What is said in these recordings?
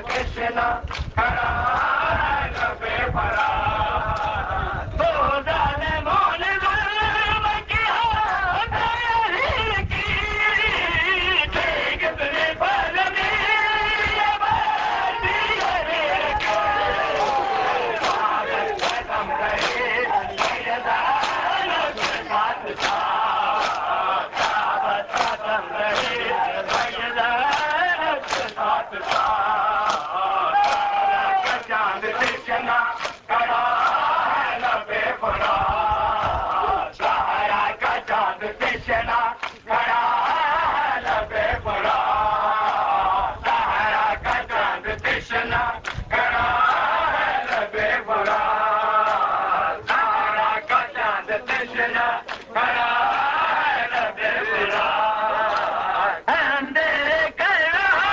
कृष्ण खड़ा है लबे भरा तो जाने मोन जुल्म की की ठीक तुझे बदली चांद कृष्ण खड़ा है लबे भरा सहारा का चांद कृष्ण खड़ा है लबे भरा सहारा का चांद कृष्ण खड़ा है लबे भरा सहारा का चांद कृष्ण खड़ा है लबे भरा अंधेरे कर रहा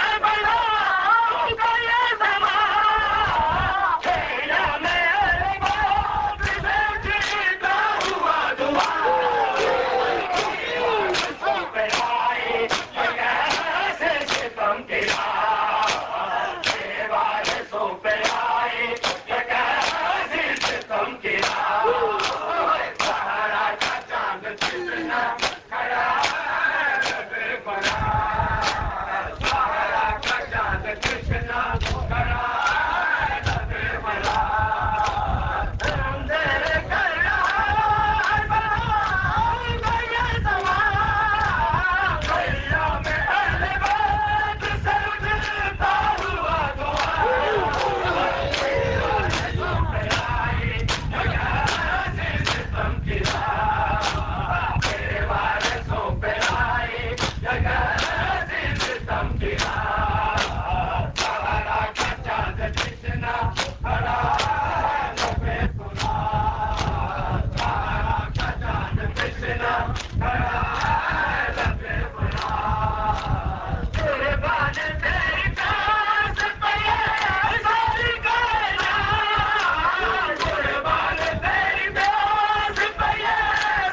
है बड़ा का ये समा खेला में अरबाब से जीता हुआ दुआ पे आई कैसे सितम गिरा देवारसों पे आई कैसे सितम गिरा सहारा का चांद कृष्ण खड़ा है लबे भरा सहारा का चांद कृष्ण खड़ा है लबे भरा अंधेरे कर रहा है बड़ा का ये समा गैया में अहलबाद से उठता हुआ दुआ देवारसों पे आई कैसे सितम गिरा देवारसों पे आई कैसे सितम गिरा सहारा का चांद कृष्ण खड़ा है लबे भरा सहारा का चांद कृष्ण खड़ा है लबे भरा कुर्बान तेरी प्यास पे ये सारी कायनात कुर्बान तेरी प्यास पे ये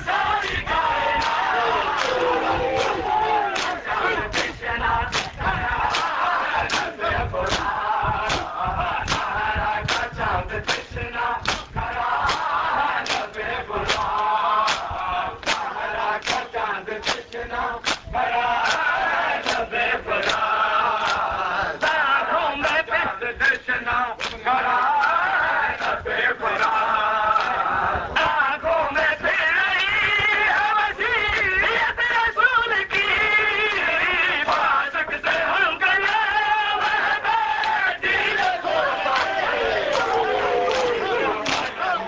सारी कायनात चांद कृष्ण खड़ा है लबे भरा सहारा का चांद कृष्ण खड़ा है लबे भरा सहारा का चांद कृष्ण खड़ा है लबे भरा आँखों में चांद कृष्ण खड़ा है लबे भरा आँखों में फिर रही है वसीयत रसूल की फासक से हम गए वह बेटी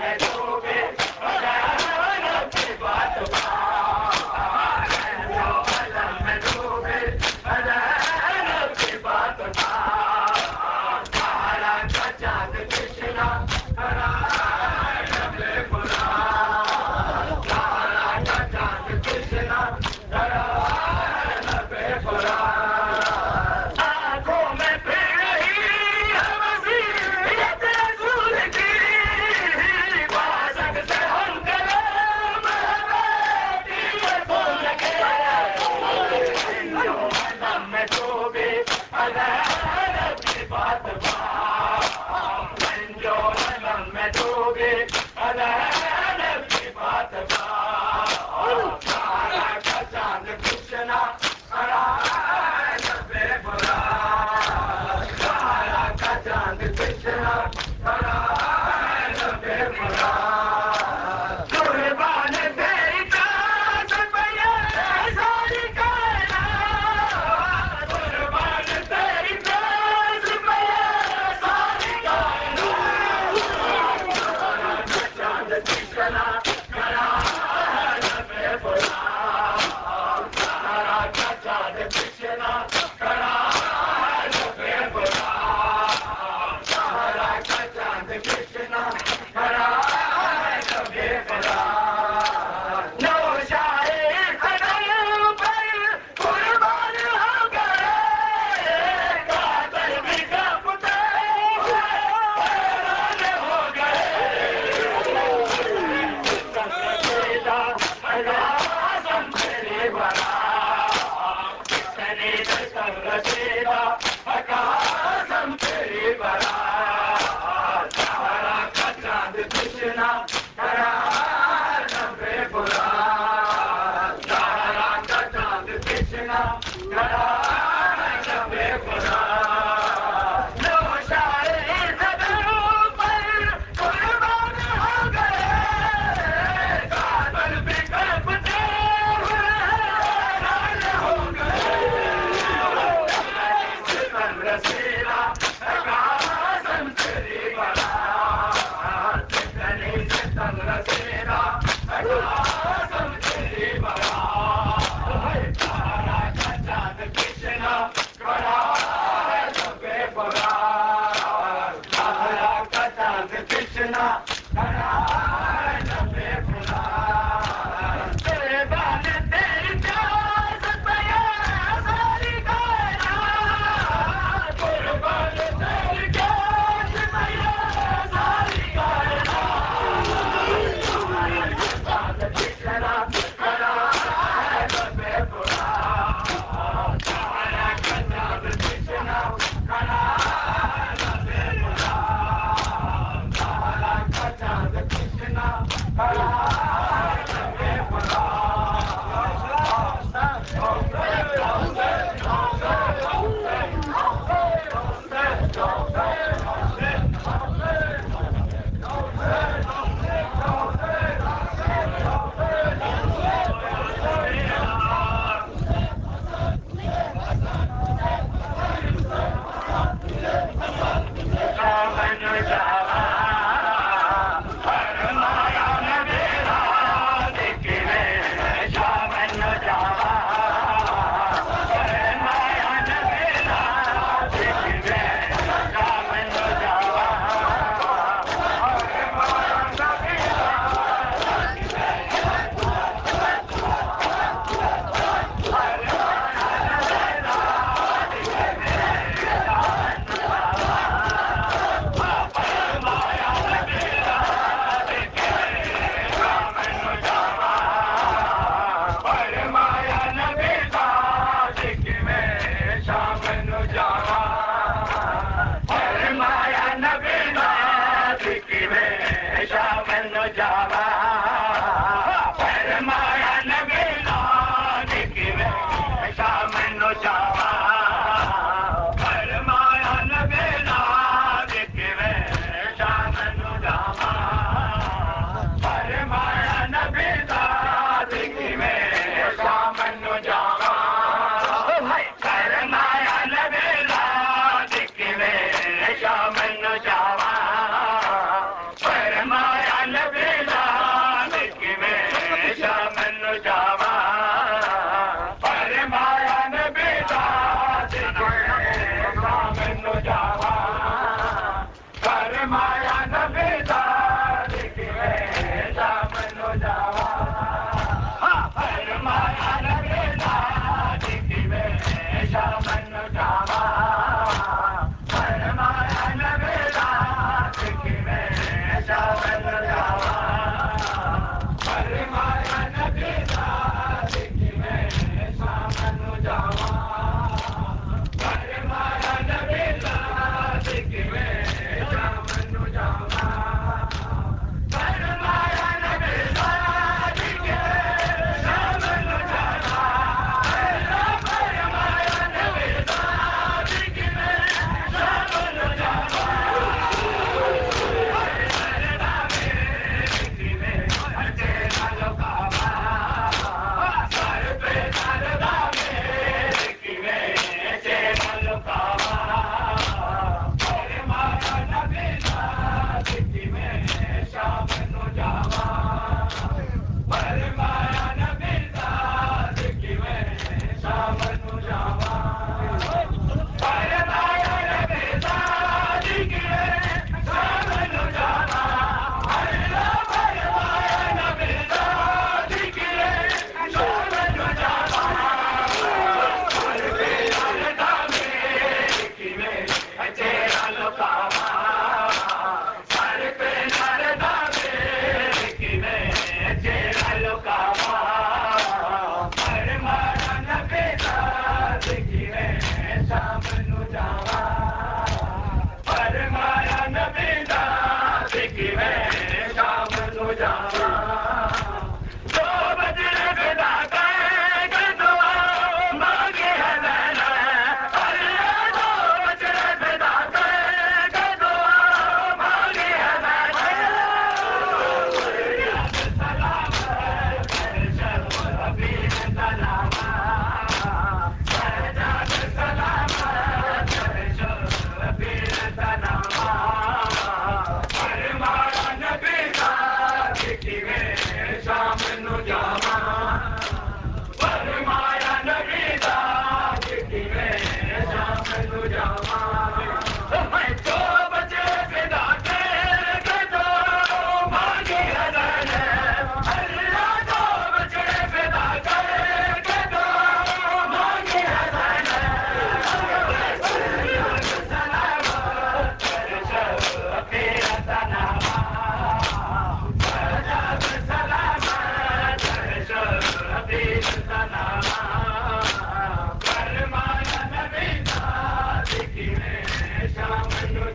में डूबे अदालत की बात में डूबे अदालत की बात सहारा का चांद कृष्ण खड़ा है लबे भरा सहारा का चांद कृष्ण खड़ा है लबे भरा आँखों में फिर रही है वसीयत रसूल की फासक से हम गए बेटी रसूल के में डूबे अदालत की बात में डूबे अदालत की बात सहारा का चांद कृष्ण खड़ा है लबे भरा सहारा का चांद कृष्ण खड़ा है लबे भरा कुर्बान तेरी प्यास पे ये सारी कायनात कुर्बान तेरी प्यास पे ये सारी कायनात चांद कृष्ण खड़ा है लबे भरा सहारा का चांद कृष्ण खड़ा है लबे भरा सहारा का रसीला कासम तेरी बड़ा चितनी सितम रसीला कासम तेरी बड़ा तारा का चांद कृष्णा कड़ा है सबे बड़ा तारा का चांद कृष्णा कड़ा है सबे बड़ा तेरे बाल तेरी प्यास पया सारी गाना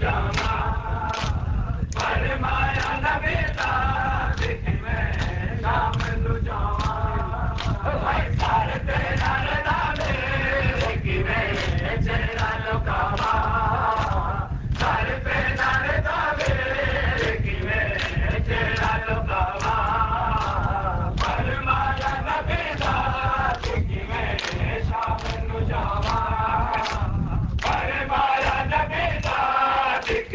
जामा फरमाया नबी दा दिख मैं शाम नु जावा भाई सारे तेरा रदा मेरे कि मैं चेहरा लुकावा सारे तेरा रदा मेरे कि मैं चेहरा लुकावा फरमाया नबी दा दिख मैं शाम नु जावा फरमाया नबी दा दिख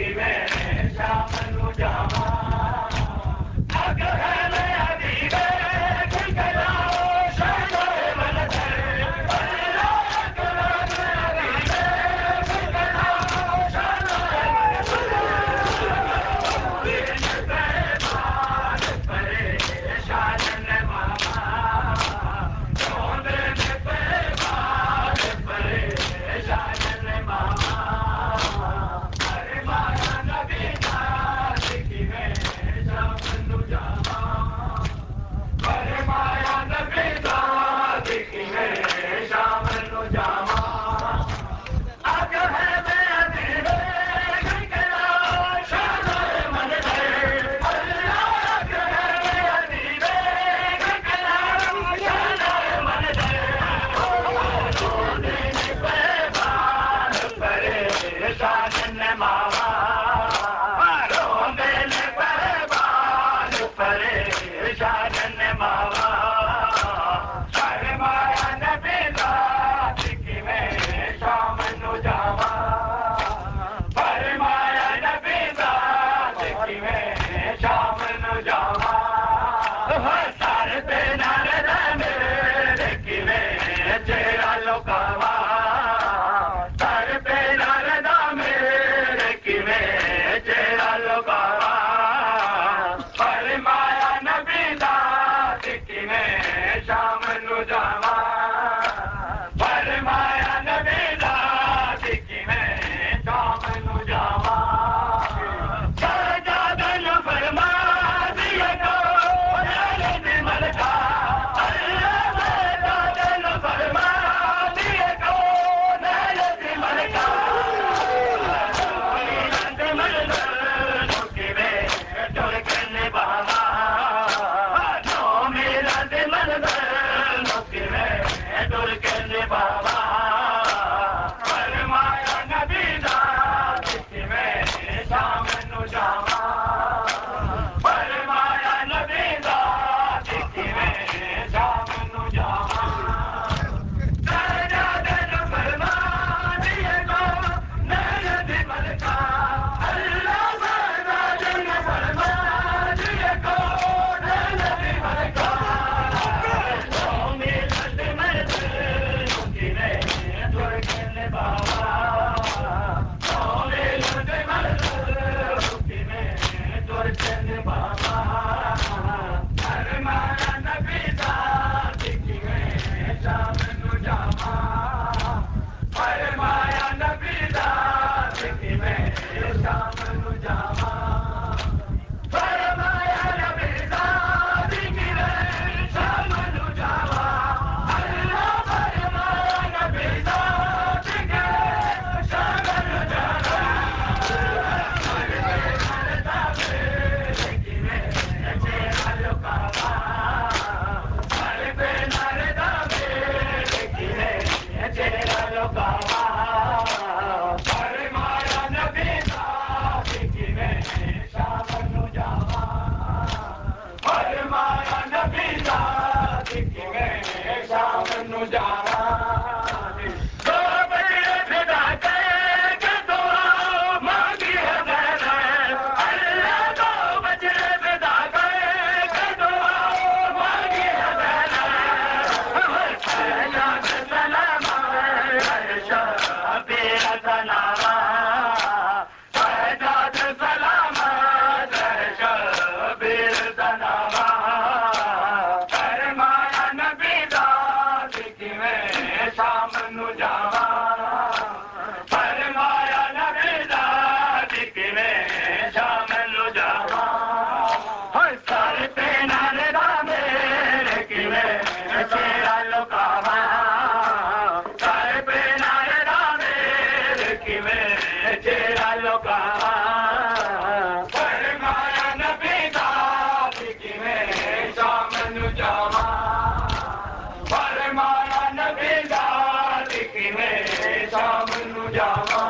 लुका फरमाया नबी दा किवें शाम नू जावा फरमाया नबी दा किवें शाम नू जावा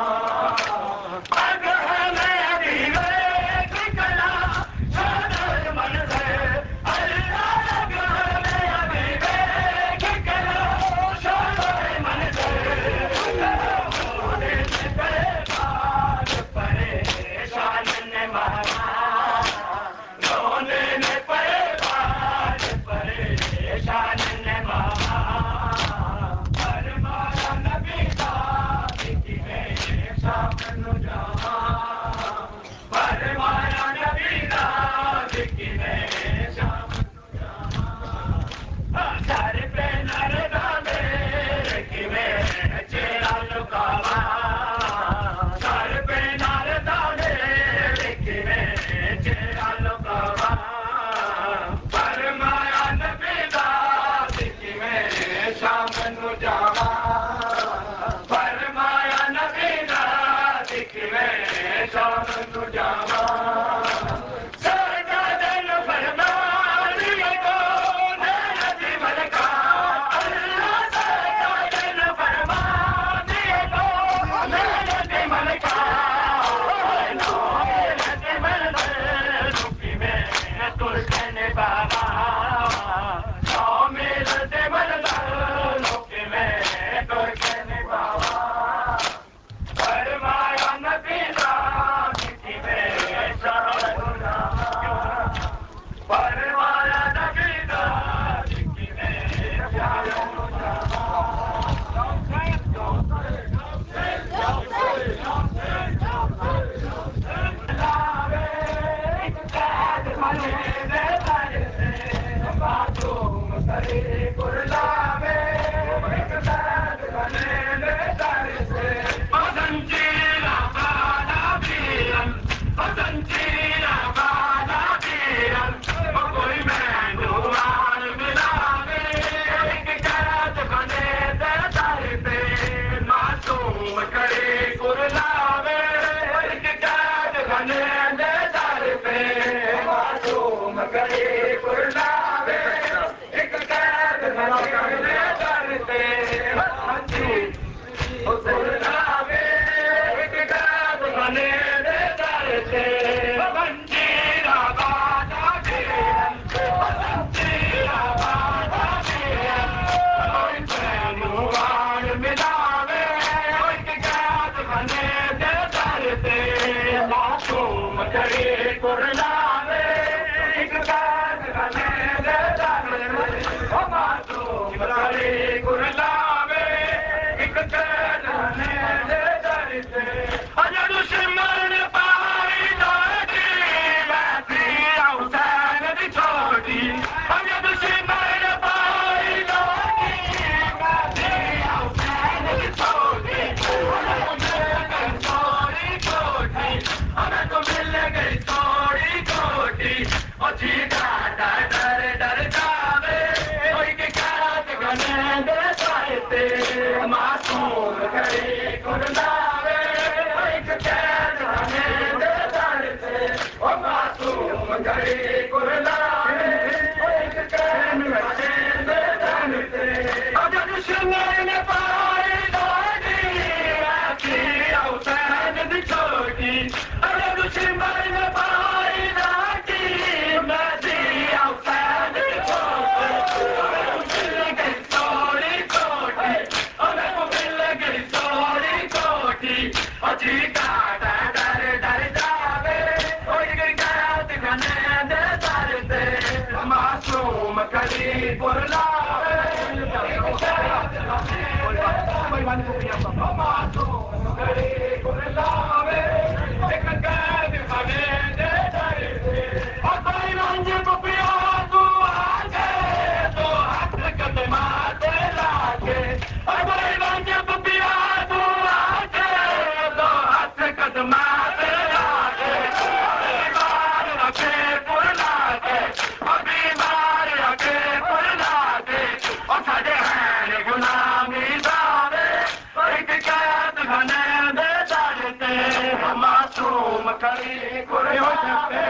मासूम खड़ी कुर्बानी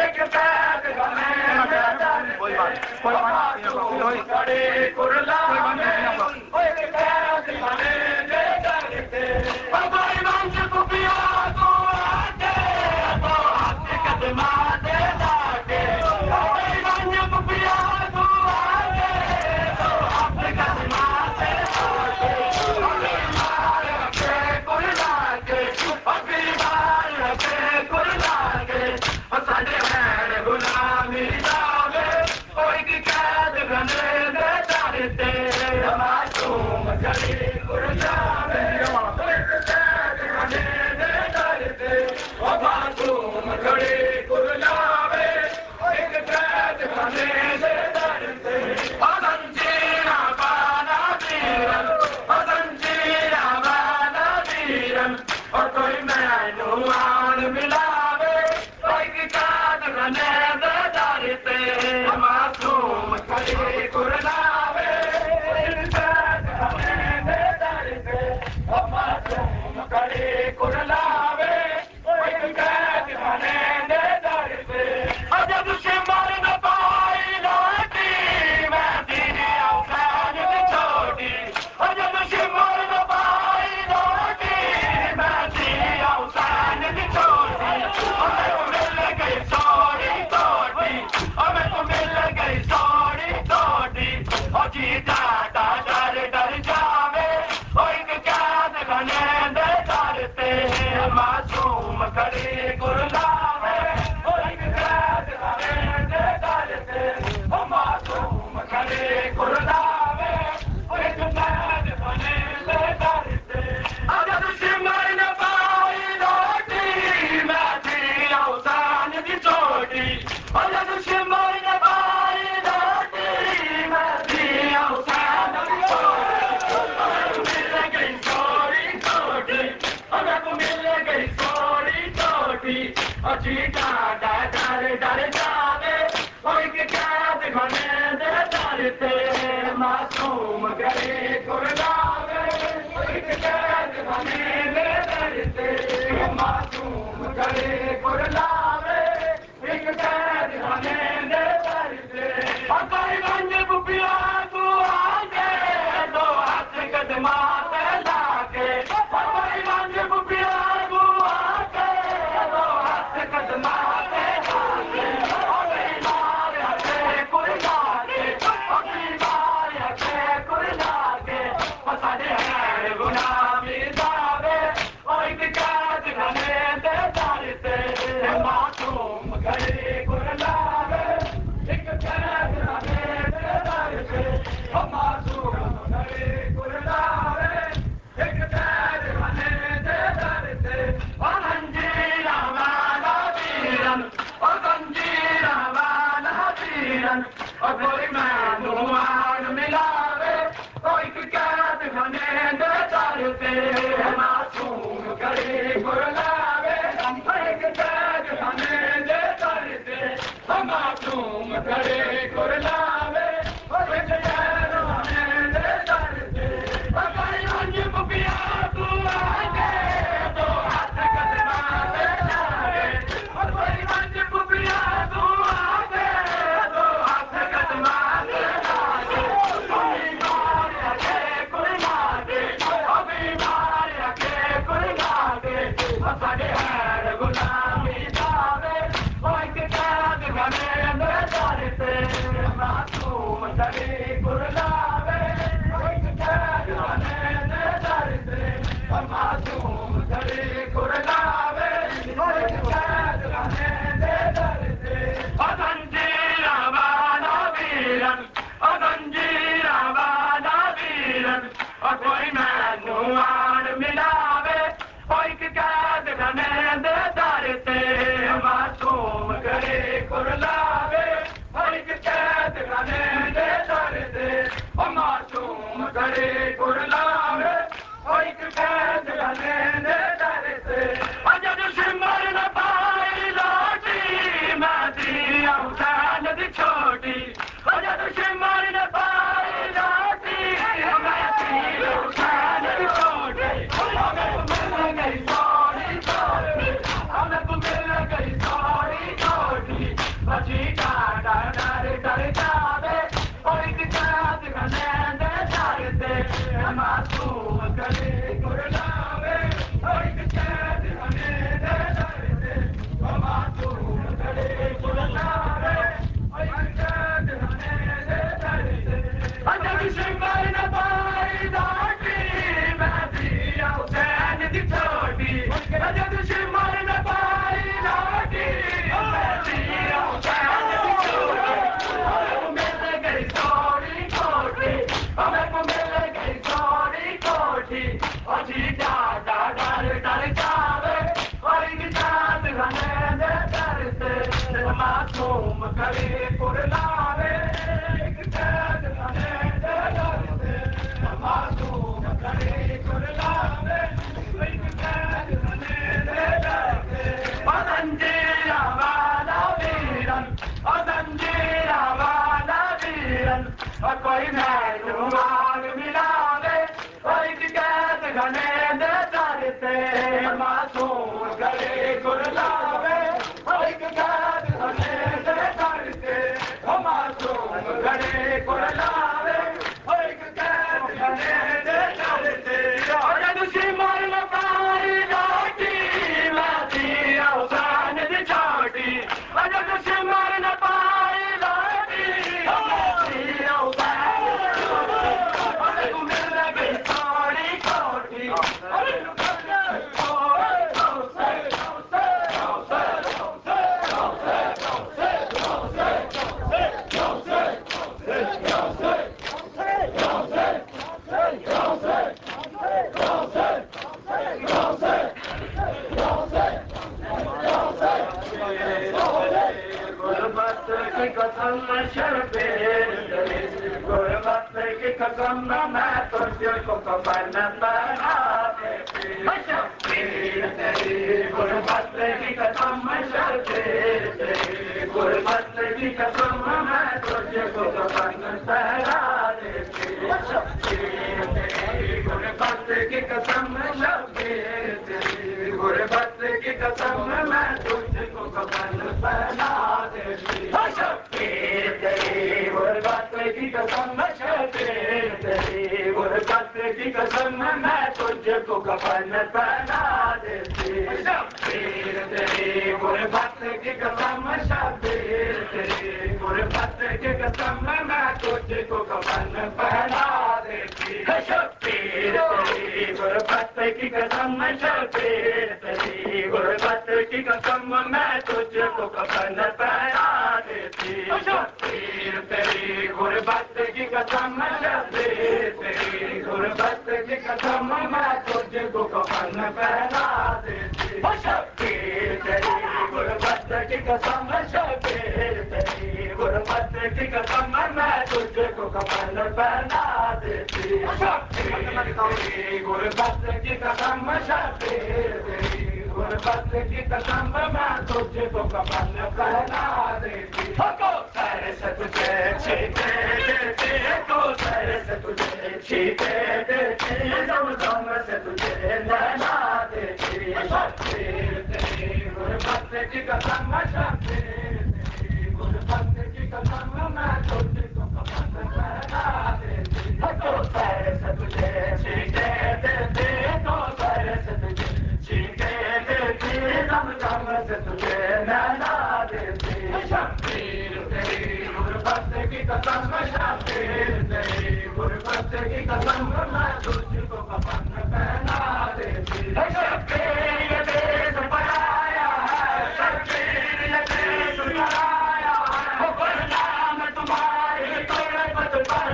एक कैद खाने दे दर पे मासूम खड़ी कुर्बानी एक कैद खाने दे दर पे भाई मंच को पिया तू आके तो हाथ कदमा दे लाके भाई मंच को पिया तू आके तो हाथ कदमा दे लाके अभी मार के कुर्ला के अभी मार के कुर्ला के साडे हैन गुलामी जावे कोई की कैद खाने दे दर पे मासूम खड़ी कुर्बानी मासूम खड़ी कुर्बानी एक कैद खाने दे दर पे अजंजीरा बाना वीरन अजंजीरा बाना वीरन और कोई मैनू आन मिलावे कोई की कैद खाने दे दर पे मासूम खड़ी कुर्बानी एक कैद खाने दे दर पे मासूम खड़ी कुर्बानी एक कैद खाने दे दर पे जब से मर न पाई लौटी मैं तेरी औकात छोटी जब से मर न पाई लौटी मैं तेरी औकात छोटी मैं तो मिल गई सॉरी तोड़ी मैं तो मिल गई सॉरी तोड़ी और जीता डर डर जावे एक कैद खाने दे दर पे मासूम खड़ी कुर्बानी एक कैद खाने दे दर पे मासूम खड़ी कुर्बानी एक कैद खाने दे दर पे जब से मर न पाई लौटी मैं तेरी औसान की चोटी जब से मर न पाई लौटी मैं तेरी औसान की चोटी मिल गई सॉरी तोड़ी मैं को मिल गई सॉरी तोड़ी जीता डर डर जावे कोई के कैद खाने दे दर पे मासूम खड़ी कुर्बानी एक कैद खाने दे दर पे मासूम खड़ी कुर्बानी एक कैद खाने दे दर पे भाई मंज बुपिया तू आके दो हाथ कदमा पे लाके भाई मंज बुपिया तू आके दो हाथ कदमा पे लाके अभी मार के कुर्ला के अभी मार के कुर्ला के साडे हैन गुलामी जावे एक कैद खाने दे दर पे मासूम खड़ी कुर्बानी एक कैद खाने दे दर पे मासूम खड़ी कुर्बानी एक कैद खाने दे दर पे जंजीरा वाला वीरन जंजीरा वाला वीरन कोई मैनू आन मिलावे कोई की कैद खाने दे दर पे मासूम खड़ी कुर्बानी एक कैद खाने दे दर पे मासूम खड़ी कुर्बानी एक कैद खाने दे दर पे भाई मंज बुपिया तू आके तो हाथ कदमा पे लाके भाई मंज बुपिया तू आके तो हाथ कदमा पे लाके अभी मार के कुर्बानी अभी मार के कुर्बानी साडे हैन गुलामी जावे एक कैद खाने दे दर पे मासूम खड़ी कुर्बानी एक कैद खाने दे दर पे मासूम खड़ी कुर्बानी एक कैद खाने दे दर पे जंजीरा वाला वीरन जंजीरा वाला वीरन कोई मैनू आन मिलावे कोई कैद खाने दे दर पे मासूम करे कुरलावे एक कैद खाने दे डरते मासूम करे कुरलावे एक कैद खाने दे डरते जंजीरा वाला वीरन जंजीरा वाला वीरन कोई महलूमाग मिलावे एक कैद खाने दे डरते मासूम करे कुरलावे एक कैद खाने दे डरते मासूम करे कुरलावे एक कैद खाने दे डरते दुश्मन न पाई जाती माती अवसान दी छोटी दुश्मन न पाई जाती माती अवसान मिल गई थोड़ी कोठी गुरबत की कसम मैं तुझको कफन पहना देती गुरबत की कसम गुरबत की कसम मैं तुझको कफन पहना देती गुरबत की कसम गुरबत की कसम मैं तुझको कफन पहना देती गुरबत की कसम गुरबत की कसम मैं तुझको कफन पहना देती गुरबत की कसम गुरबत की कसम मैं तुझको कफन पहना देती गुरबत की कसम गुरबत की कसम मैं तुझको कफन पहना देती गुरबत की कसम गुरबत की कसम मैं तुझको कफन पहना देती गुरबत की कसम गुरबत की कसम मैं तुझको कफन पहना देती गुरबत की कसम गुरबत की कसम मैं तुझको कफन पहना देती सर से तुझे छीटे देती तो सर से तुझे छीटे देती दम से तुझे नैना देती गुरबत की कसम गुरबत की कसम मैं तुझको कफन पहना देती तो सर से तुझे छीटे देती तो सर से तुझे छीटे देती दम से तुझे नैना देती गुरबत की कसम गुरबत की कसम मैं तुझको कफन पहना देती देश पराया है देश पराया है नाम तुम्हारे गुरबत पर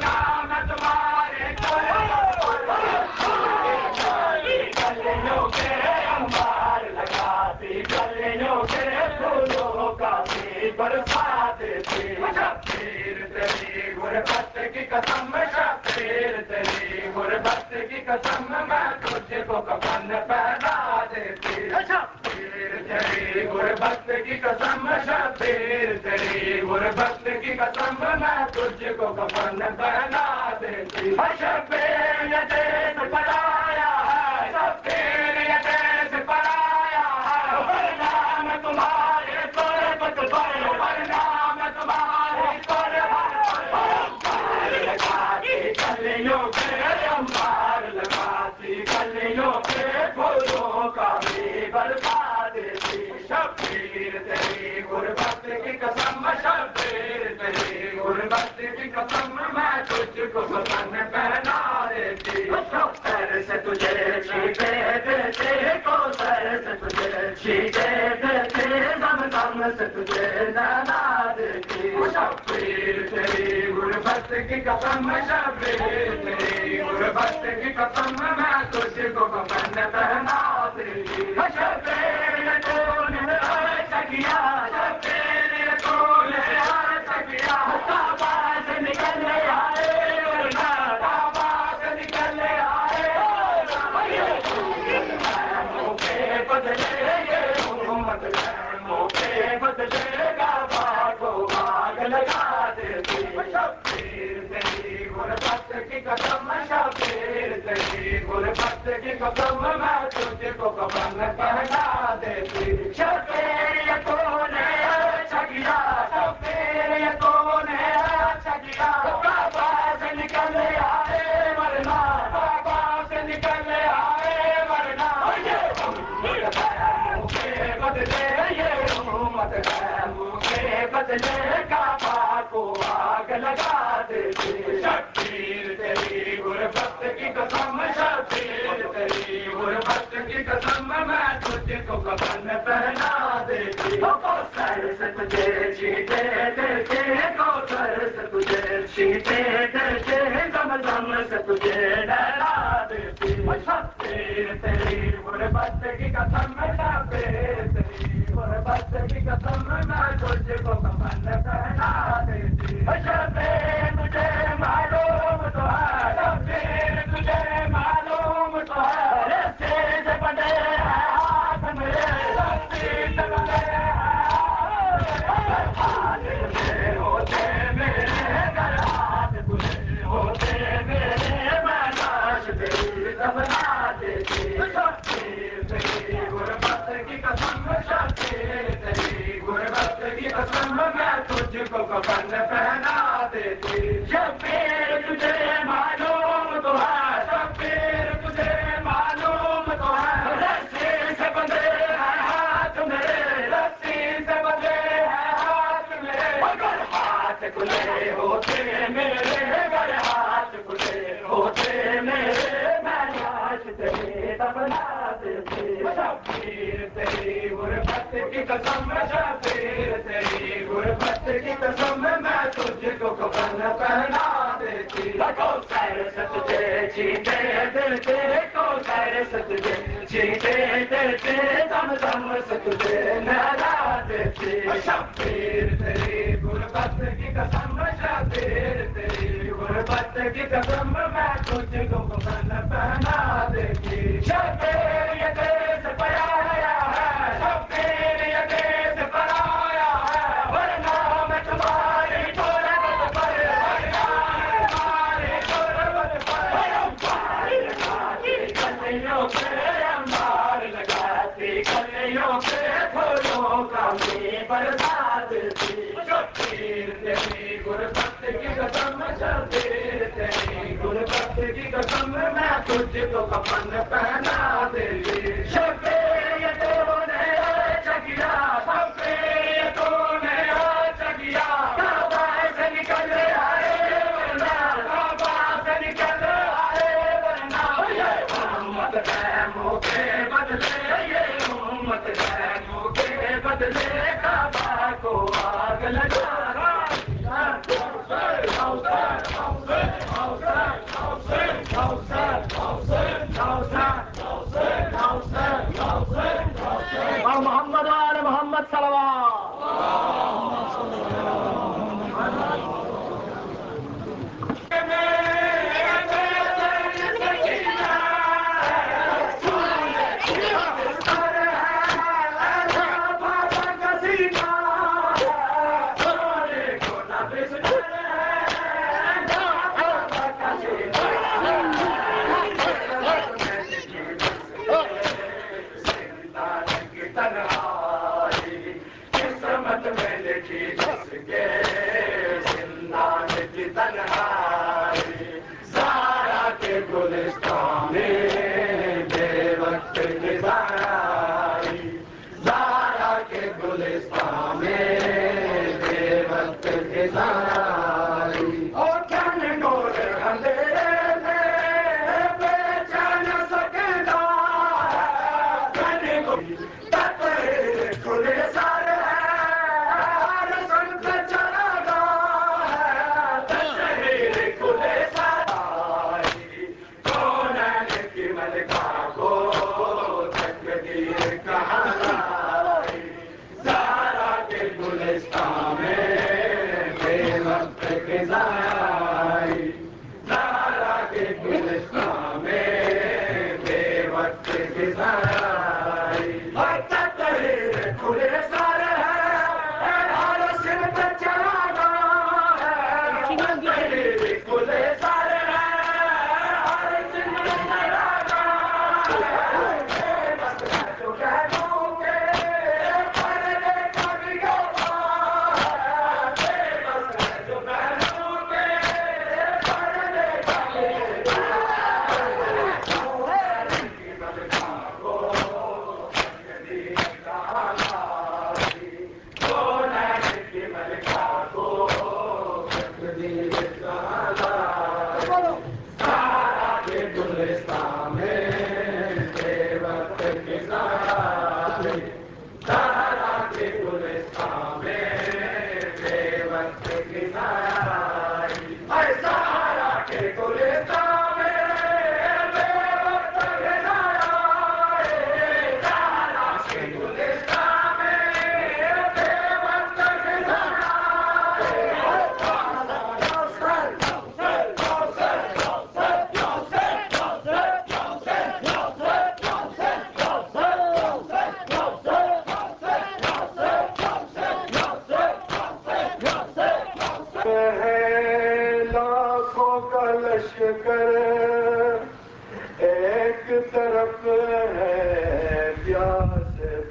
नाम तुम्हारे गलियों के अंबार लगाती गलियों के फूलों का भी बरसा देती गुरबत की कसम गुरबत की कसम मैं तुझको कफन पहना देती गुरबत की कसम गुरबत की कसम मैं तुझको कफन पहना देती देश पराया है देश पराया है नाम तुम्हारे गुरबत पर नाम तुम्हारे गलियों के अंबार लगाती गलियों के फूलों का भी बरसा देती शब्बीर तेरी गुरबत की कसम गुरबत की कसम मैं तुझको कफन पहना देती सर से तुझे छीटे देते को सर से तुझे छीटे देते दम से तुझे नैना देती शब्बीर तेरी गुरबत की कसम तेरी गुरबत की कसम मैं तुझको कफन पहना देती शब्बीर तूने ऐसा किया शब्बीर बदले मौके बदलेगा बागो बाग लगा देती शब्बीर तेरी गुरबत की कसम शब्बीर तेरी गुरबत की कसम मैं तुझको कफन पहना देती शब्बीर ये तूने अच्छा किया शब्बीर ये तूने अच्छा किया बाबा से निकल आए वरना बाबा से निकल आए वरना ये उम्मत है मुझे बदले ये उम्मत है मुझे बदले काबा को आग लगा देती शब्बीर तेरी गुरबत की कसम शब्बीर तेरी गुरबत की कसम मैं तुझको कफन पहना देती कौसर से तुझे चीते देते कौसर से तुझे चीते देते ज़म से तुझे डरा देती शब्बीर तेरी गुरबत की कसम शब्बीर तेरी गुरबत की कसम मैं तुझको कफन पहना देती शब्बीर तुझे मालूम तो है शब्बीर तुझे मालूम तो है रस्ते से बंधे हैं हाथ मेरे रस्ते से बंधे हैं हाथ तुझे होते मेरे घर हाथ तुझे होते मेरे मैं लाश तेरी दफना देती शब्बीर तेरी गुरबत की कसम शब्बीर तेरी गुरबत की कसम मैं तुझको कफन पहना देती शब्बीर तुझे मालूम तो है शब्बीर तुझे मालूम तो है रस्सी से बंधे हैं हाथ मेरे रस्सी से बंधे हैं हाथ मेरे अगर हाथ खुले होते मेरे अगर हाथ खुले होते मेरे मैं लाश तेरी दफना देती शब्बीर तेरी गुरबत की कसम शब्बीर तेरी गुरबत की कसम मैं तुझको कफन पहना देती कौसर से तुझे चीते देते कौसर से तुझे चीते देते दम से तुझे नहला देती शब्बीर तेरी गुरबत की कसम शब्बीर तेरी गुरबत की कसम मैं तुझको कफन पहना देती शब्बीर ये देश पराया है शब्बीर ये देश पराया है वरना मैं तुम्हारी गुरबत पर वरना तुम्हारी गुरबत पर कलियों पे अंबार लगाती कलियों पे फूलों का मैं बरसात थी शब्बीर तेरी गुरबत की कसम शब्बीर तेरी गुरबत की कसम मैं तुझको कफन पहना देती शब्बीर ये तूने अच्छा किया शब्बीर ये तूने अच्छा किया काबा से निकल आए वरना काबा से निकल आए वरना ये उम्मत है मौके बदले ये उम्मत है मौके बदले काबा को आग लगा और मोहम्मद वाले मोहम्मद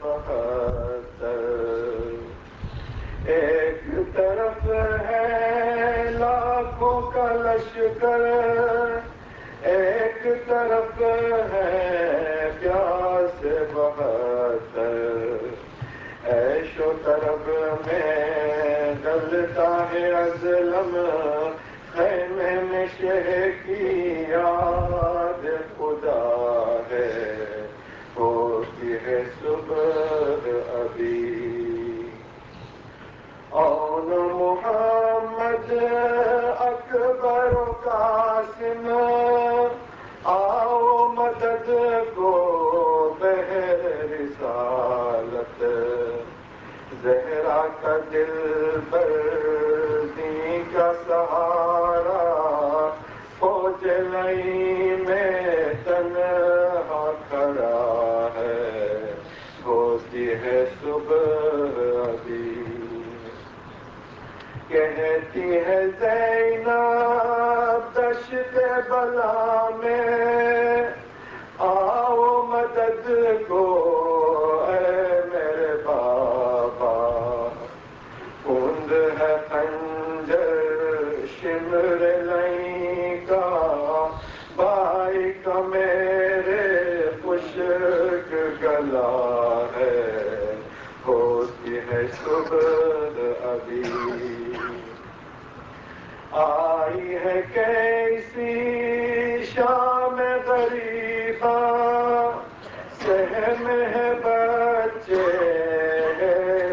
72 एक तरफ है लाखों का लश्कर, एक तरफ है प्यास 72 ऐशो तरफ में डलता है अज़लम, खैमे में शह की याद खुदा है, होती है सुबह अभी। औन मोहम्मद अकबर कासिम, आओ मदद को बहर रिसालत, ज़हरा का दिल बर्दी का सहारा, फौज लई में तन्हा खड़ा है, होती है सुबह अभी। कहती है ज़ैनब दश्त बला में, आओ मदद को ऐ मेरे बाबा, कुंद है खंजर शिमर लई का, भाई का मेरे खुशक गला है, होती है सुबह अभी। आई है कैसी शाम गरीबा, सहम है बच्चे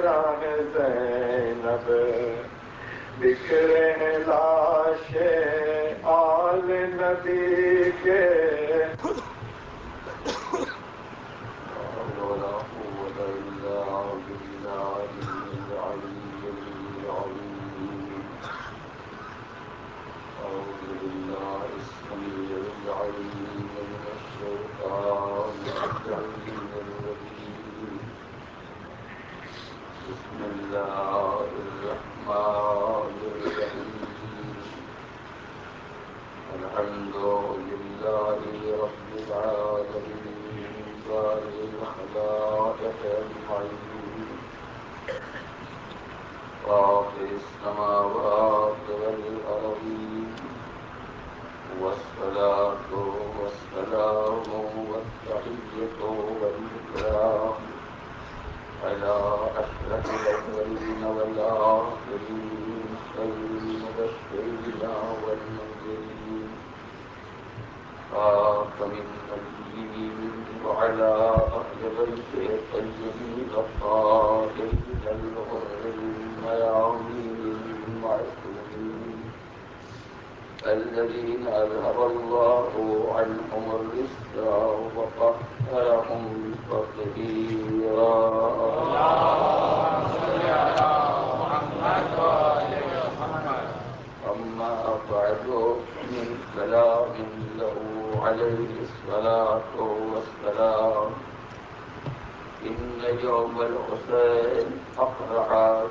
राह ज़ैनब, बिखरे हैं लाशे आल नबी के, الذين أذهب الله عنهم الرزق وطهرهم تطهيرا. أما بعد من كلام له عليه الصلاة والسلام، إن يوم الحسين أقرع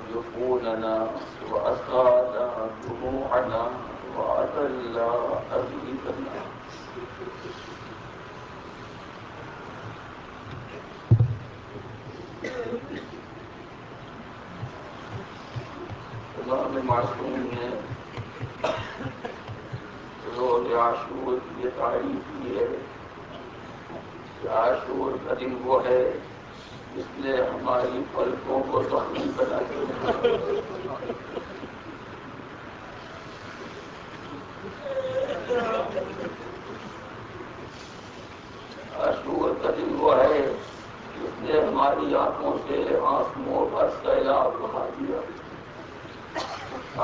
جفوننا وأسال دموعنا وأذل أبيتنا. इमाम मासूम ने रोज़ आशूर की तारीफ की है कि आशूर का दिन वो है जिसने हमारी पलकों को जख्मी बना दिया। आशूर का दिन वो है जिसने हमारी आंखों से आंसुओं का सैलाब बहा दिया।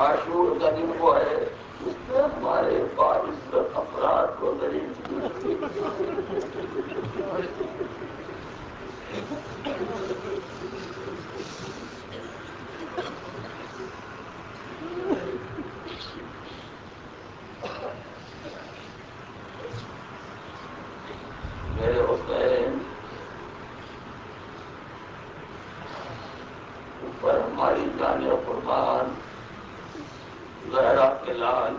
आशूर का दिन वो है जिसने हमारे बारिश अफराद को गरीब मेरे हुसैन ऊपर हमारी जाने कुर्बान ज़हरा के लाल,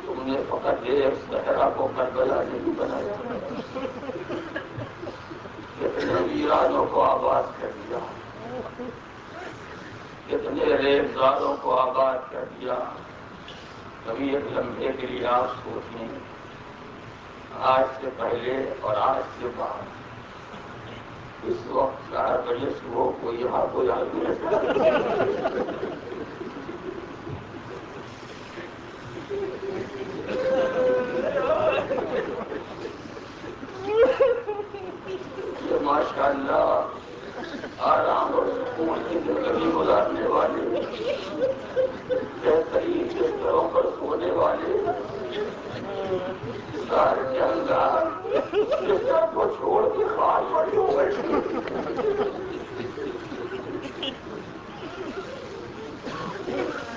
तुमने फकत एक ज़हरा को करबला नहीं बनाया, ये कितने वीरानों को आबाद कर दिया, कितने रेबजारों को आबाद कर दिया। कभी एक लम्हे के लिए आप सोचें, आज से पहले और आज से बाद इस वक्त 4 बजे सुबह को यहाँ कोई आदमी ये माशाअल्लाह आराम और सुकून की जिंदगी गुजारने वाले, बेहतरीन बिस्तरों पर सोने वाले, सारे जंगार बिस्तर को छोड़ के खाल पड़ी हो बैठे।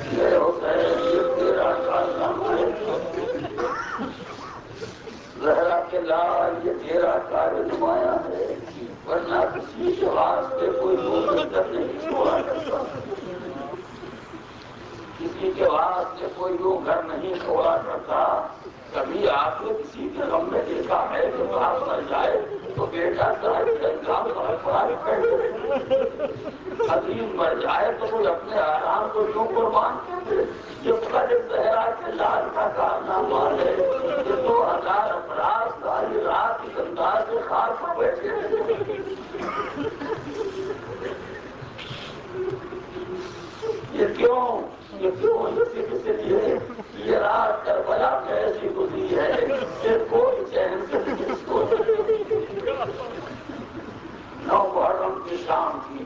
ये तेरा कारनामा है, ज़हरा के लाल ये तेरा कार्य नुमाया है, वरना किसी के वास्ते कोई मुकद्दर नहीं छोड़ा करता, किसी के वास्ते कोई यूं घर नहीं छोड़ा करता। कभी आपने किसी के गम में देखा है कि बाप मर जाए तो बेटा अजीम मर जाए तो कोई अपने आराम को क्यों कुर्बान कर दे? ये ज़हरा के लाल का कारनामा है। ये 2000 अपराध सारी रात इस अंदाज से खार पर बैठे। ये क्यों इसलिए ये रात करबला में ऐसी गुजरी है कि कोई चैन से नहीं सो। 9 मुहर्रम की शाम थी,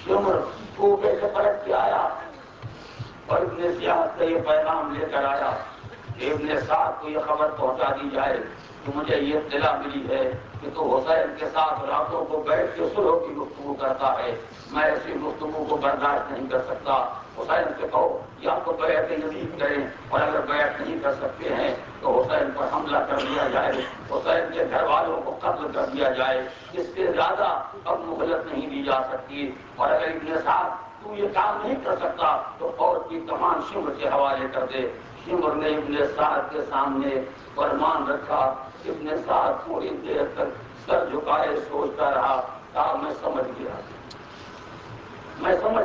शिमर कूबे से पलट के आया और इब्ने ज़ियाद से ये पैगाम लेकर आया कि इब्ने साद को ये खबर पहुंचा दी जाए कि मुझे ये इत्तला मिली है कि तो हुसैन के साथ रातों को बैठ के सुलह की गुफ्तगू करता है। मैं ऐसी गुफ्तगू को बर्दाश्त नहीं कर सकता। हुसैन से कहो या तो बैत यजीद करें, और अगर बैत नहीं कर सकते हैं तो हुसैन पर हमला कर दिया जाए, हुसैन के घर वालों को कत्ल कर दिया जाए। इससे ज्यादा अब मोहलत नहीं दी जा सकती। और अगर इब्ने साद तू ये काम नहीं कर सकता तो फौज की कमान शिमर के हवाले कर दे। शिमर ने इब्ने साद के सामने फरमान रखा। इब्ने साद थोड़ी देर तक सर झुकाए सोचता रहा। कहा मैं समझ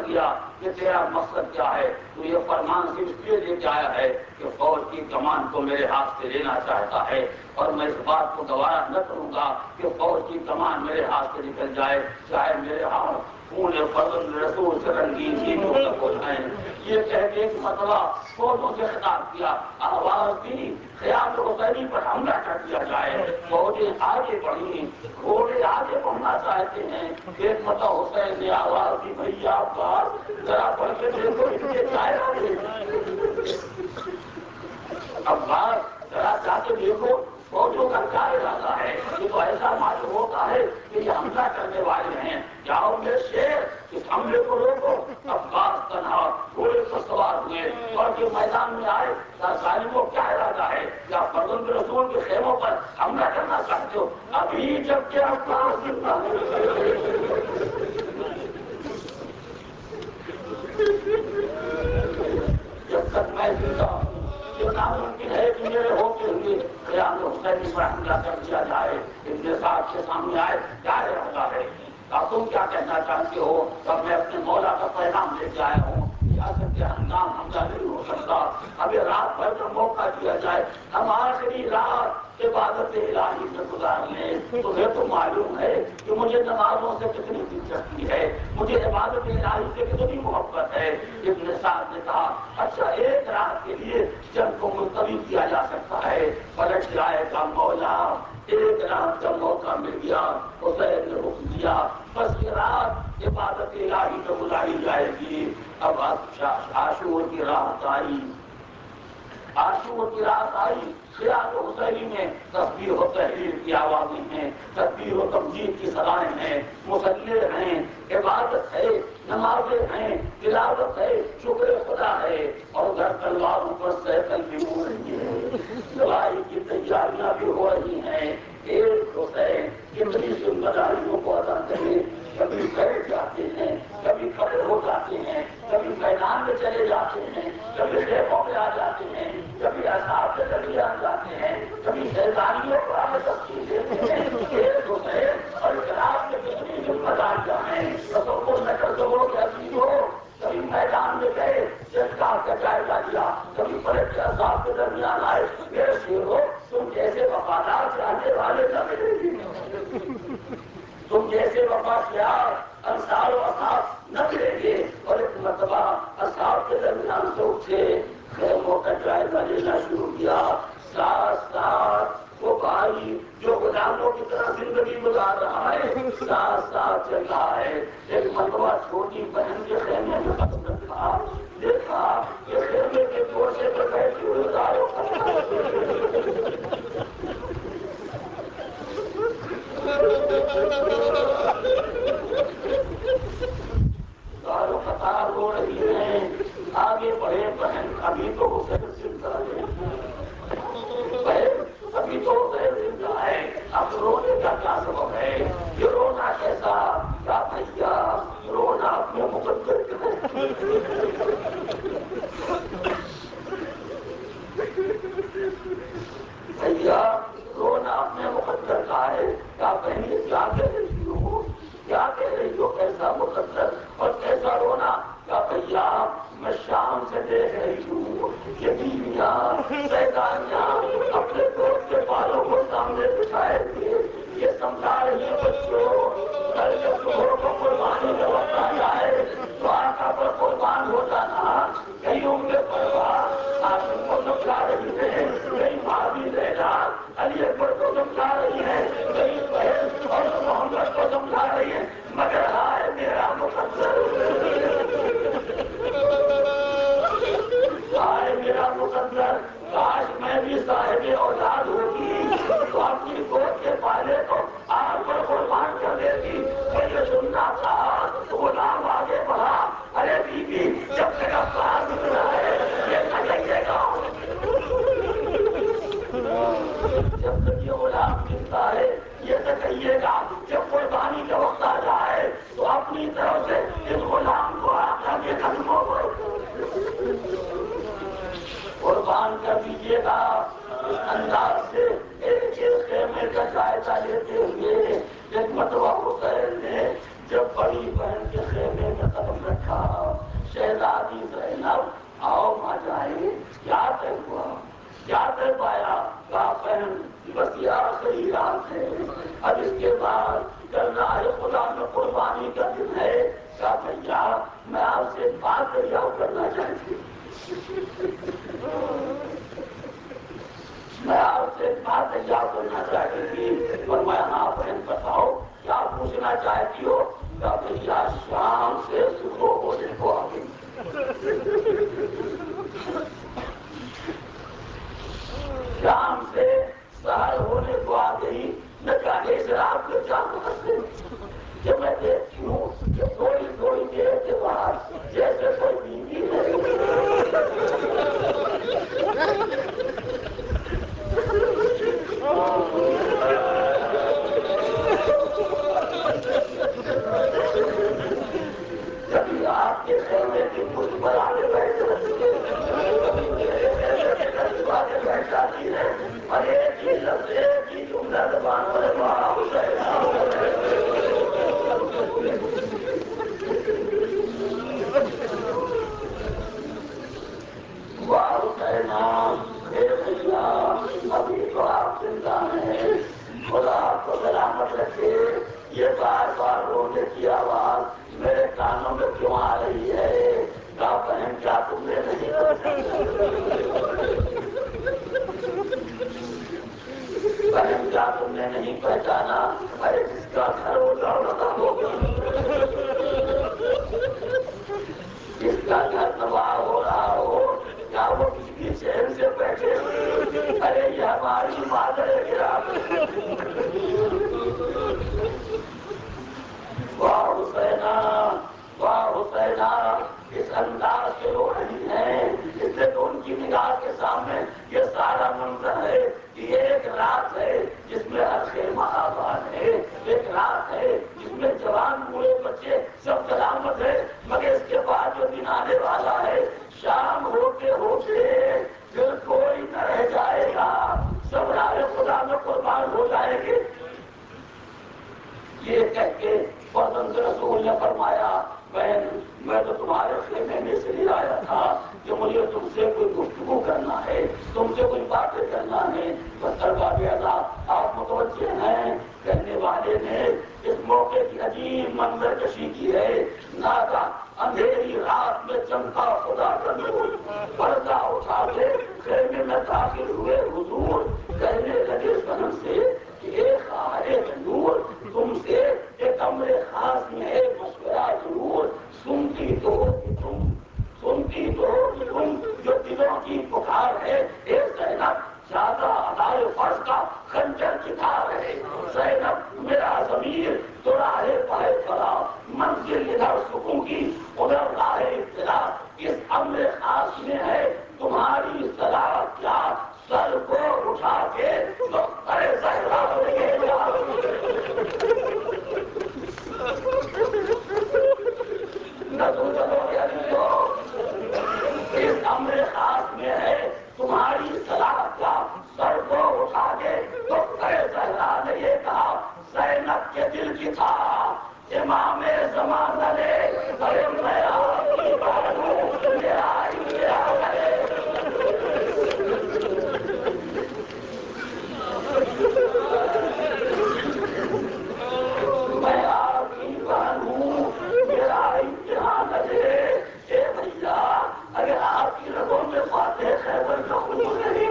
गया कि तेरा मकसद क्या है। तो ये फरमान सिर्फ इसलिए लेके आया है कि फौज की कमान को मेरे हाथ से लेना चाहता है, और मैं इस बात को गवारा न करूंगा कि फौज की कमान मेरे हाथ से निकल जाए, चाहे मेरे हाथ खून फर्जंद रसूल से रंगीन चीजों तक हो जाए। ये कह के एक मतला फौजों से खिताब किया, आवाज दी ख्याल हुसैनी पर हमला कर दिया जाए। फौजें आगे बढ़ी, घोड़े आगे बढ़ना चाहते हैं। एक मतला हुसैन ने आवाज दी, भैया बात जरा बढ़ के देखो इनके चाहे। अब बात जरा जाके देखो फौजों का क्या इरादा है। ये तो ऐसा मालूम होता है कि ये हमला करने वाले हैं। जाओ मेरे शेर इस हमले को रोको। अब्बास तन्हा घोड़े पर सवार हुए और जो मैदान में आए, जालिमों क्या इरादा है? क्या फर्जंद रसूल के खेमों पर हमला करना चाहते हो? अभी जब क्या अब्बास जिंदा जब तक मैं जिंदा ये नामुमकिन है कि मेरे होते हुए क़याम हुसैनी पर हमला कर दिया जाए। इब्ने साद के सामने आए, क्या इरादा है? अब तुम क्या कहना चाहते हो? तब मैं अपने मौला का पैगाम लेके आया हूँ। हंगाम हमला नहीं हो सकता। अभी रात भर का मौका दिया जाए, हम आखिरी रात इबादत इलाही में गुजार लें। तुम्हें तो मालूम है कि मुझे नमाजों से कितनी दिलचस्पी है, मुझे इबादत इलाही से कितनी मोहब्बत है। इब्ने साद ने कहा, अच्छा एक रात के लिए जंग को मुलतवी किया जा सकता है। पलट जाएगा मौला, एक रात का मौका मिल गया। हुसैन ने हुक्म दिया, बस ये रात इबादत इलाही में बुलाई जाएगी। अब आशूर की रात आई, आशूर की रात आई। क़ियाम हुसैनी में तस्बीह व तहलील की आवाज़ें हैं, तस्बीह व तमजीद की सदाएं हैं, मुसल्ले हैं, इबादत है, नमाजें हैं, तिलावत है, शुक्र खुदा है। और घर तलवारों पर सहकल भी हो रही है, लड़ाई की तैयारियां भी हो रही हैं। एक हुसैन कितनी जिम्मेदारियों को अदा करें। कभी बैठ जाते हैं, कभी खड़े हो जाते हैं, कभी मैदान में चले जाते हैं, कभी खेतों में आ जाते हैं, कभी असाब से कभी आ जाते हैं, कभी शहजादियों को तस्वीर देते हैं। ऐसे वफा किया अंसार और असहाब न मिलेंगे। और एक मरतबा असहाब के दरमियान से उठे, खेमों का जायजा लेना शुरू किया। साथ साथ वो भाई जो गुलामों की तरह जिंदगी गुजार रहा है, साथ साथ चल रहा है। एक मरतबा छोटी बहन के खेमे में कदम रखा, देखा कि खेमे के गोशे पर बैठी हुई दारों कतार हो रही है। आगे बढ़े बहन, अभी तो उसे जिंदा है, अभी तो उसे जिंदा है। अब रोने का क्या सबब है? ये रोना कैसा? क्या भैया रोना अपने मुकद्दर भैया रोना अपने मुकद्दर का है। क्या बहनी क्या कह रही हो? क्या कह रही हो? कैसा मुकद्दर और कैसा रोना? क्या भैया मैं शाम से देख रही हूँ ये बीवियां सैदानियां अपने दोस्त के बालों को सामने बिठाए हुए ये समझा रही है बच्चों कल जब सुबह को कुर्बानी का वक्त आ जाए तो आका पर कुर्बान हो जाना। कहीं उनके परिवार आप उनको समझा रही है, कहीं भाभी रहना अली अकबर को समझा रही है, कहीं बहन और मोहम्मद को समझा रही है, मगर हाय मेरा मुकद्दर, हाय मेरा मुकद्दर, काश मैं भी साहिब औलाद होगी तो अपनी गोद के पाले को आग पर कुर्बान कर देती। मुझे सुनना था तो गुलाम आगे बढ़ा, अरे बीबी जब तेरा प्यार मिलना है ये न कहिएगा, जब तक ये गुलाम मिलता है ये तो कहिएगा, जब कुर्बानी का वक्त आ जाए तो अपनी तरफ से इस गुलाम को आका के कदमों पर कुर्बान कर दीजिएगा। इस अंदाज से एक खेमे का जायजा लेते हुए एक मरतबा हुसैन ने जब बड़ी बहन के खेमे में कदम रखा, शहजादी ज़ैनब आओ माँ जाए, क्या तय हुआ, क्या तय पाया? कहा बहन बस ये आखिरी रात है, अब इसके बाद करना है खुदा में कुर्बानी का दिन है। कहा भैया मैं आपसे बात करना चाहती हूँ, मैं आपसे बात करना चाहती थी। और मैं हाँ बहन बताओ क्या पूछना चाहती हो? क्या भैया शाम से सुबह होने को आ गई, शाम से सहर होने को आ गई, न जाने से आपके चार जब मैं देखती हूँ कि थोड़ी थोड़ी देर के बाद जैसे कोई बीवी है कभी आपके खेमे की कुछ बनाने बैठ जाती है और एक ही लफ्ज़ एक ही जुमला ज़बान पर अभी तो आप जिंदा हैं, खुदा आपको सलामत रखे। ये बार बार रोने की आवाज मेरे कानों में क्यों आ रही है? क्या बहन क्या तुमने नहीं बहन क्या तुमने नहीं पहचाना? अरे जिसका घर होता होगा, जिसका घर तबाह हो रहा हो, क्या वो किसी चैन से बैठे? अरे ये हमारी मादर है गिरा। वाह हुसैना, वाह हुसैना, इस अंदाज से रो रही है, इसलिए तो उनकी निगाह के सामने ये सारा मंजर है कि एक रात है जिसमें हर खेमा आबाद है, एक रात है जिसमें जवान बूढ़े बच्चे सब सलामत है, मगर इसके बाद जो दिन आने वाला है शाम होते होते फिर कोई न रह जाएगा, सब राह खुदा में कुर्बान हो जाएंगे। ये कह के रसूल ने फरमाया बहन मैं तो तुम्हारे खेमे में इसलिए आया था कि मुझे तुमसे कोई गुफ्तगू करना है, तुमसे कोई बातें करना है। बस दरबार आप मुतवज्जे हैं। कहने वाले ने इस मौके की अजीब मंजर कशी की है। नागा अंधेरी रात में चमका खुदा का नूर, पर्दा उठा के खेमे में दाखिल हुए हुजूर, कहने लगे सनम से कि एक आए नूर, तुमसे एक कमरे खास में है मशवरा जरूर, सुनती तो तुम जो दिलों की पुकार है। ज़ैनब ज्यादा अदाए फर्ज का खंजर की धार है। ज़ैनब मेरा ज़मीर तो राहे पाए खड़ा, मंजिल इधर सुकून की उधर राहे इब्तिला, इस अमरे खास में है तुम्हारी सलाह क्या, सर को उठा के तो अरे ज़हरा न तुम चलो इस अमरे खास में है तुम्हारी सलाह क्या, सर को उठा के तो अरे ज़हरा ने ये कहा, ज़ैनब के दिल की था इमामे ज़माना ने, अरे मैं आपकी बानू मेरा मैं आपकी बानू मेरा इम्तिहान है। ए भैया अगर आपकी रगों में फाते खैबर का खून नहीं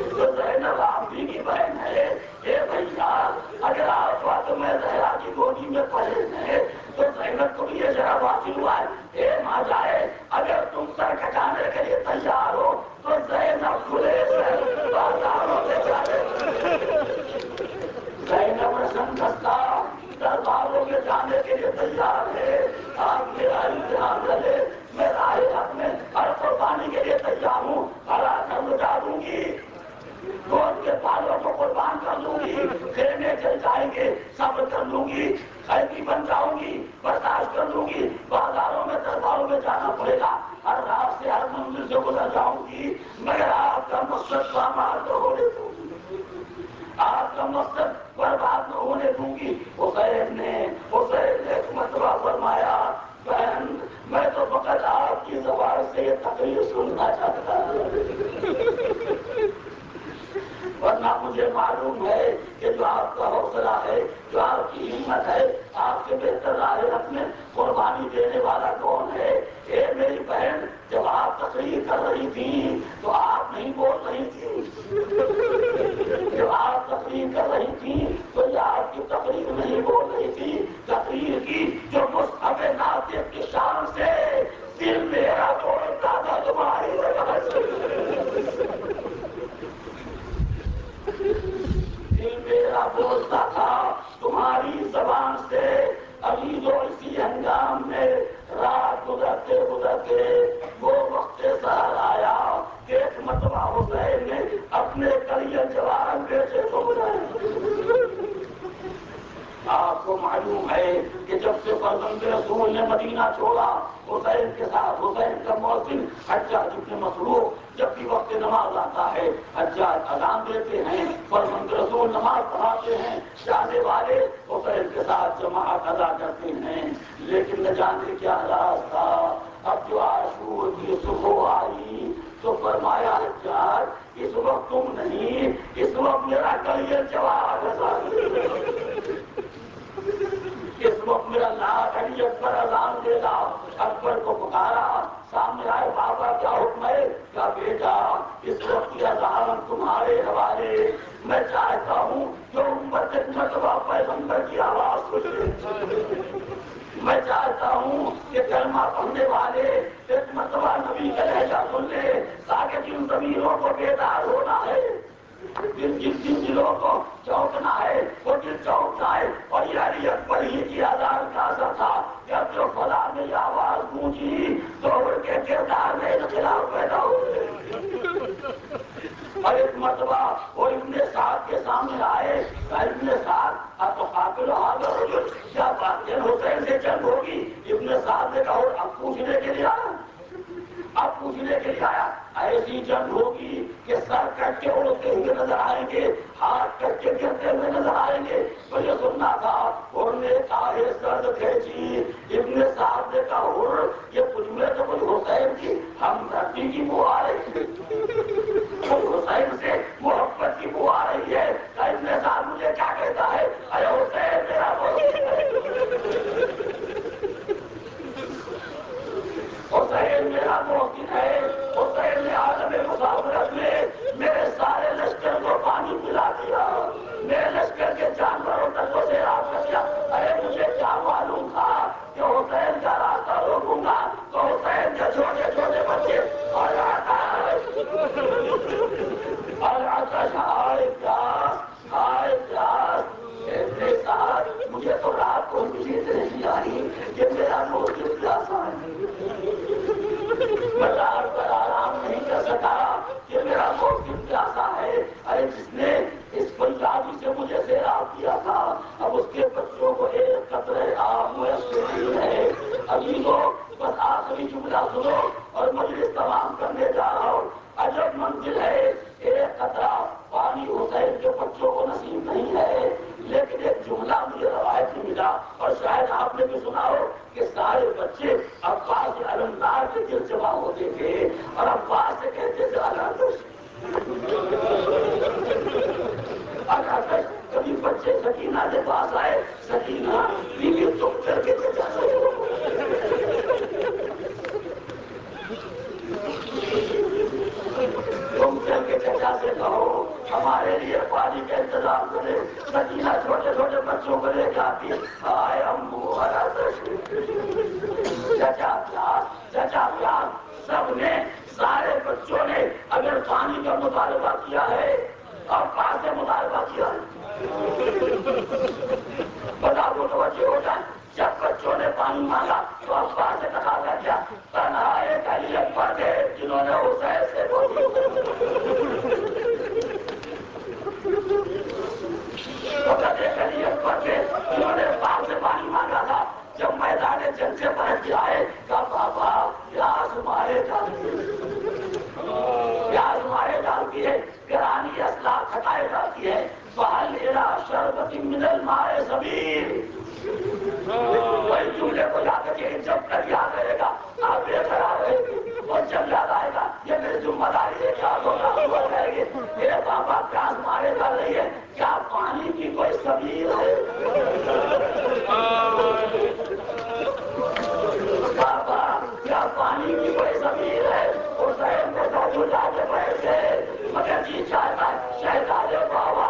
तो ज़ैनब आप भी की बहन है। ए भैया अगर आप फातिमा ज़हरा की गोदी में पले हैं तो ज़ैनब को भी ये जरा हासिल हुआ है। ए माँ जाए अगर तुम सर कटाने के लिए तैयार हो तो ज़ैनब खुले बाजारों में जाए। ज़ैनब रसन दस्ता दरबारों में जाने के लिए तैयार है। आप मेरा इम्तिहान करे, मैं राहे हक में हर कुर्बानी के लिए तैयार हूँ। हरा कर लुटा दूंगी, गोद के बालों को कुर्बान कर लूंगी, खेमे चल जाएंगे सब्र कर लूंगी, कैदी बन जाऊंगी बर्दाश्त कर लूंगी, बाजारों में दरबारों में जाना पड़ेगा, हर रात से हर मंजिल से गुजर जाऊंगी, मगर आपका मकसद पामार तो होने दूंगी, आपका मकसद बर्बाद न होने दूंगी। हुसैन ने एक मरतबा फरमाया, बहन मैं तो फकत आपकी ज़बान से ये तकरीर सुनना चाहता वरना मुझे मालूम है कि जो आपका हौसला है, जो आपकी हिम्मत है, आपसे बेहतर राहे अपने कुर्बानी देने वाला कौन है। ये मेरी बहन जब आप तकरीर कर रही थी तो आप नहीं बोल रही थी, जब आप तकरीर कर रही थी तो ये आपकी तकरीर नहीं बोल रही थी, तकरीर की जो मुस्तफ़ नातिक़ की शान से दिल मेरा बोलता था तुम्हारी दिल मेरा बोलता था तुम्हारी ज़बान से। अभी जो इसी हंगाम में रात गुजरते गुजरते वो वक्त सहर आया कि एक मरतबा हुसैन ने अपने कलियन जवान बेटे को बुलाया। आपको मालूम है कि जब से फर्जंद रसूल ने मदीना छोड़ा, हुसैन के साथ हुसैन का मौसिन हज्जाज इब्न मसरूक जब भी वक्त नमाज आता है हज्जाज अज़ान देते हैं, फर्जंद रसूल नमाज पढ़ाते हैं, जाने वाले हुसैन के साथ जमात अदा करते हैं। लेकिन न जाने क्या राज था, अब जो आशूर की सुबह आई तो फरमाया हज्जाज इस वक्त तुम नहीं, इस वक्त मेरा कलियन जवाब इस वक्त मेरा लाख अली अकबर अज़ान देगा। अकबर को पुकारा, सामने आए, बाबा क्या हुक्म है? क्या बेटा इस वक्त की अज़ान तुम्हारे हवाले, मैं चाहता हूँ जो उम्मत एक मरतबा पैगंबर की आवाज सुने, मैं चाहता हूँ कि कलमा पढ़ने वाले एक मरतबा नबी का लहजा सुन ले, ताकि जिन ज़मीरों को बेदार होना है, जिन दिलों को चौंकना है वो दिल चौंक जाए। और ये अली अकबर ही की आज़ान का असर था, जब जो खुदा ने आवाज गूंजी तो उनके किरदार में इख्तिलाफ पैदा हो गए। और एक मरतबा वो इब्ने साद के सामने आए, इब्ने साद तो काफिल हाज़िर, क्या बात है हुसैन से जंग होगी? इब्ने साद ने कहा अब पूछने के लिए आया, अब पूछने के लिए आया, ऐसी जंग होगी कि सर कट के उड़ते हुए नजर आएंगे, हाथ कट के गिरते हुए नजर आएंगे। तो ये सुनना था, उन्होंने कहा सर्द खेची, इब्ने साहब ने कहा ये कुछ में तो कुछ हुसैन की हमदर्दी की बुआ आ रही है, कुछ हुसैन से मोहब्बत की बुआ आ रही है। इब्ने साहब मुझे क्या कहता है, अरे हुसैन मेरा सभी को बस आखिरी जुमला सुनो और मजलिस तमाम करने जा रहा हूँ। अजब मंजिल है, एक कतरा पानी हुसैन के बच्चों को नसीब नहीं है, लेकिन एक जुमला मुझे रवायत में मिला और शायद आपने भी सुना हो कि सारे बच्चे अब्बास अलमदार के दिल जमा होते थे और अब्बास से कहते थे अल्लाह। कभी बच्चे सकीना के पास आए, सकीना बीवी तुम करके चचा से तुम करके चचा से कहो हमारे लिए पानी का इंतजाम करे। सकीना छोटे छोटे बच्चों को लेकर आती है, आए अम्मू हरा चचा प्यार सबने सारे बच्चों ने अगर पानी का मुतालबा किया है और पास से मुतालबा किया है बता दो तो बच्चे हो जाए। जब बच्चों ने पानी मांगा तो अब्बास से कहा था क्या तन्हाए कलियत पर थे जिन्होंने उसे ऐसे बोली तो कदे कलियत पर थे जिन्होंने पास से पानी मांगा था। जब मैदान जंग से पहुंच आए कहा बाबा प्यास मारे डालती है, गिरानी असला खटाए डालती है, बहालेरा शरबती मिनल मारे सबीर। वही चूल्हे को जाकर के जब तक याद रहेगा आप लेकर आ रहे और जब याद आएगा ये मेरी जिम्मेदारी है क्या होगा रहेगी। ये बाबा प्यास मारे डाल रही है, क्या पानी की कोई सबीर है? बाबा क्या पानी की कोई सबीर है? उस को जाके बैठे मगर जी चाहता शहजादे बाबा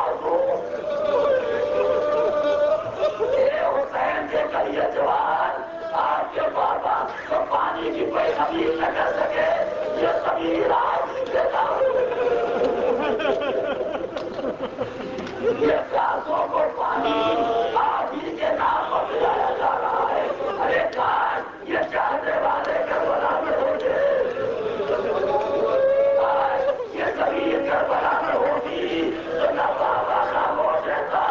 हुसैन के करिए जवान आपके बाबा तो पानी की कोई सबीर न कर सके, ये सबीर आज देता ये प्यासों को पानी आप ही के नाम पर पिलाया जा रहा है। अरे काश ये चाहने वाले करबला में होते, ये सबीर करबला में होती तो न बाबा खामोश रहता,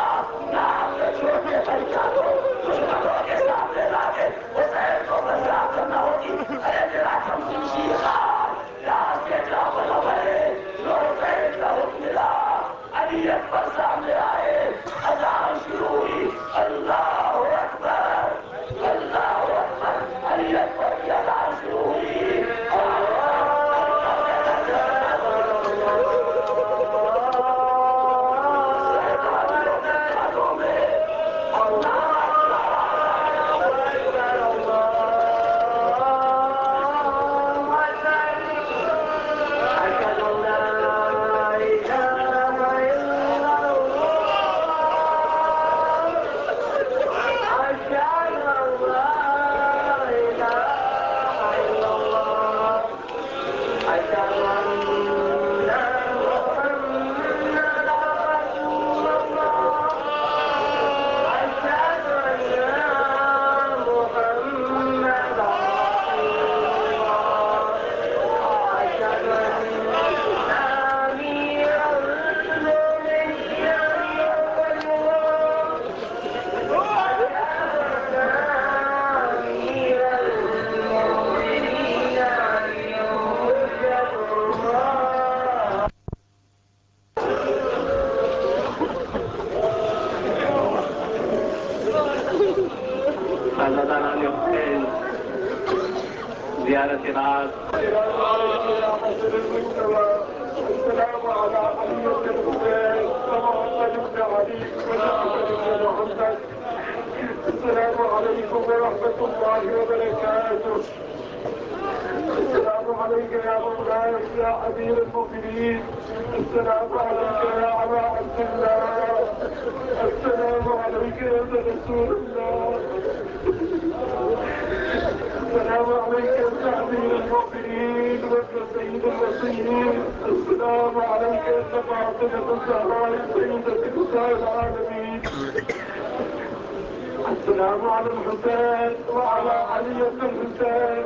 न आपके छोटे बच्चा को दुश्मनों के सामने लाके हुसैन को बदनाम करना होती। अरे मेरा कमसी के जावल है हुसैन का हुक्म मिला, अली अकबर सामने आए, अजान शुरू हुई, अल्लाह अकबर अली अकबर की अजान शुरू हुई। السلام على الحسين وعلى علي بن الحسين